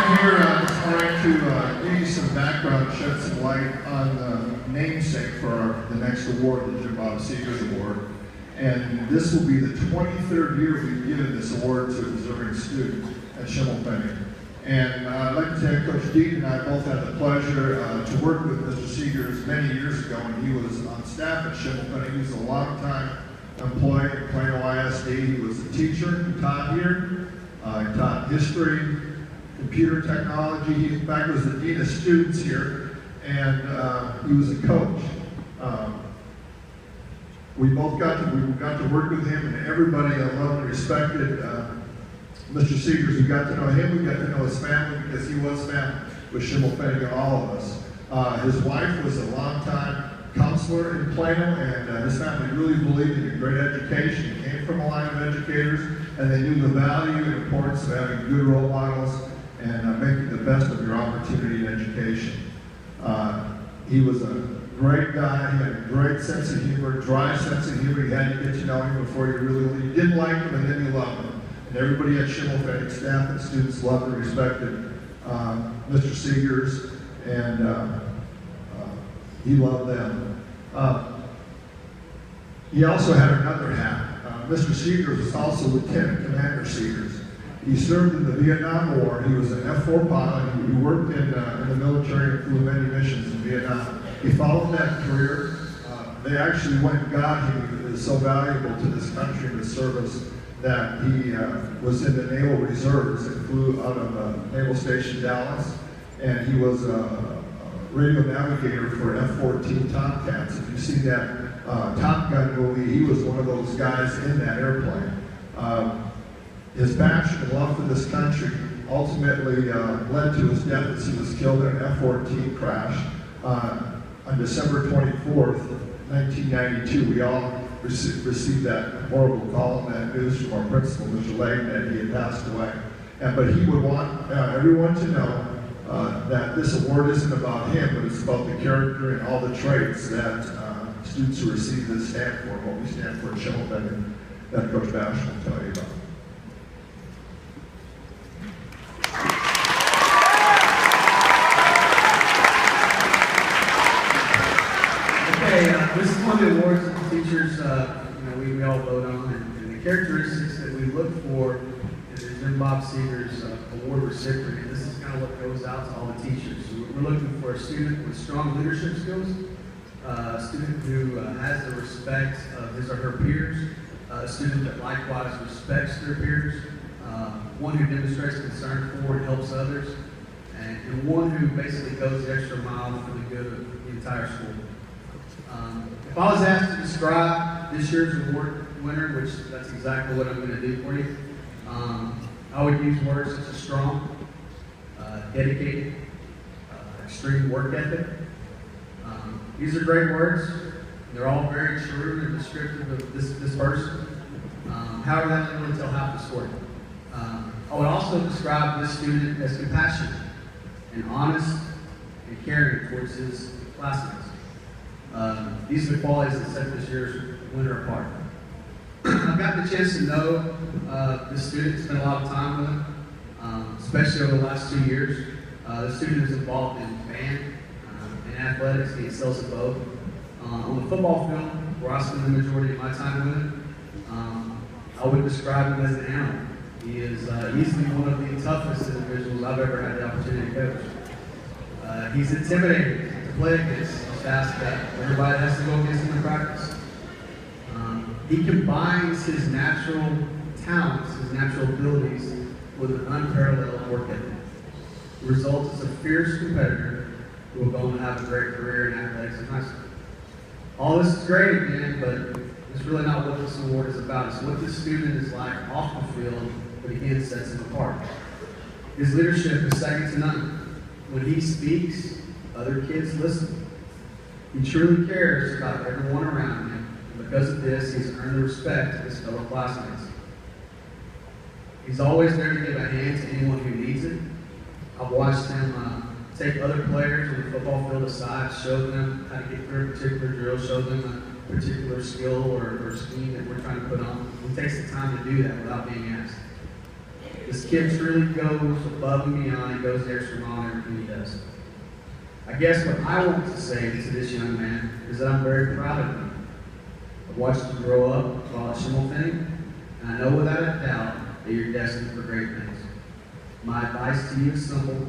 I'm here this morning to give you some background, shed some light on the namesake for the next award, the DBR Segar Award. And this will be the 23rd year we've given this award to a deserving student at Schimmelpenning. And I'd like to thank Coach Dean and I both had the pleasure to work with Mr. Segar many years ago when he was on staff at Schimmelpenning. He was a long-time employee at Plano ISD. He was a teacher who taught here. He taught history, computer technology. He, in fact, was the dean of students here, and he was a coach. We got to work with him, and everybody loved and respected Mr. Segar. We got to know him. We got to know his family because he was family with Schimmelpenning and all of us. His wife was a longtime counselor in Plano, and his family really believed in a great education. He came from a line of educators, and they knew the value and importance of having good role models and making the best of your opportunity in education. He was a great guy. He had a great sense of humor, dry sense of humor. You had to get to know him before you really didn't like him, and then you loved him. And everybody at Schimmelpenning, staff and students, loved and respected Mr. Segar, and he loved them. He also had another hat. Mr. Segar was also Lieutenant Commander Segar. He served in the Vietnam War. He was an F-4 pilot. He worked in the military and flew many missions in Vietnam. He followed that career. They actually went and got him. He was so valuable to this country and the service that he was in the Naval Reserves and flew out of Naval Station Dallas. And he was a radio navigator for F-14 Tomcats. If you've seen that Top Gun movie, he was one of those guys in that airplane. His passion and love for this country ultimately led to his death as he was killed in an F-14 crash on December 24th, 1992. We all received that horrible call and that news from our principal, Mr. Lane, that he had passed away. But he would want everyone to know that this award isn't about him, but it's about the character and all the traits that students who receive this stand for, what we stand for at Schimmelpenning, that Coach Bash will tell you about. This is one of the awards that the teachers, we all vote on, and the characteristics that we look for in the DBR Segar award recipient. And this is kind of what goes out to all the teachers. We're looking for a student with strong leadership skills, a student who has the respect of his or her peers, a student that likewise respects their peers, one who demonstrates concern for and helps others, and one who basically goes the extra mile for the good of the entire school. If I was asked to describe this year's award winner, which that's exactly what I'm going to do for you, I would use words such as strong, dedicated, extreme work ethic. These are great words. They're all very true and descriptive of this person. However, that doesn't really tell half the story. I would also describe this student as compassionate and honest and caring towards his classmates. These are the qualities that set this year's winner apart. I've gotten the chance to know this student, spent a lot of time with him, especially over the last 2 years. The student is involved in band and athletics. He excels at both. On the football field, where I spend the majority of my time with him, I would describe him as an animal. He is easily one of the toughest individuals I've ever had the opportunity to coach. He's intimidating to play against. Fast that everybody has to go against him in practice. He combines his natural talents, his natural abilities, with an unparalleled work ethic. The result is a fierce competitor who will go on to have a great career in athletics in high school. All this is great again, but it's really not what this award is about. It's what this student is like off the field that again sets him apart. His leadership is second to none. When he speaks, other kids listen. He truly cares about everyone around him, and because of this, he's earned the respect of his fellow classmates. He's always there to give a hand to anyone who needs it. I've watched him take other players on the football field aside, show them how to get through a particular drill, show them a particular skill or scheme that we're trying to put on. He takes the time to do that without being asked. This kid truly goes above and beyond. He goes the extra mile in everything he does. I guess what I want to say to this young man is that I'm very proud of him. I've watched him grow up while at Schimmelfennig, and I know without a doubt that you're destined for great things. My advice to you is simple.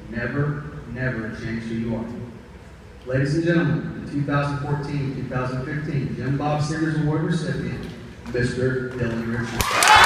Never, never change who you are. Ladies and gentlemen, the 2014-2015 Jim Bob Sears Award recipient, Mr. Dylan Richards.